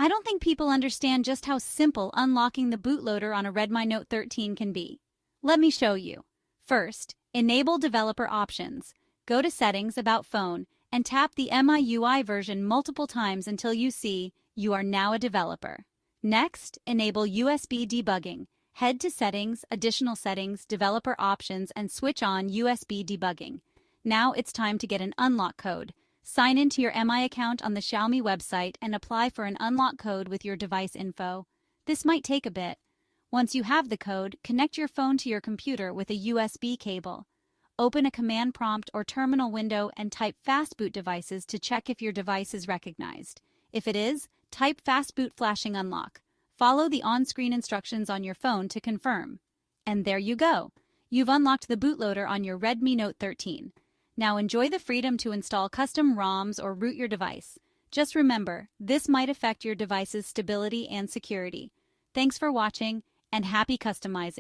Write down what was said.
I don't think people understand just how simple unlocking the bootloader on a Redmi Note 13 can be. Let me show you. First, enable developer options. Go to Settings, About Phone, and tap the MIUI version multiple times until you see you are now a developer. Next, enable USB debugging. Head to Settings, Additional Settings, Developer Options, and switch on USB debugging. Now it's time to get an unlock code. Sign into your MI account on the Xiaomi website and apply for an unlock code with your device info. This might take a bit. Once you have the code, connect your phone to your computer with a USB cable. Open a command prompt or terminal window and type Fastboot Devices to check if your device is recognized. If it is, type Fastboot Flashing Unlock. Follow the on-screen instructions on your phone to confirm. And there you go. You've unlocked the bootloader on your Redmi Note 13. Now enjoy the freedom to install custom ROMs or root your device. Just remember, this might affect your device's stability and security. Thanks for watching, and happy customizing.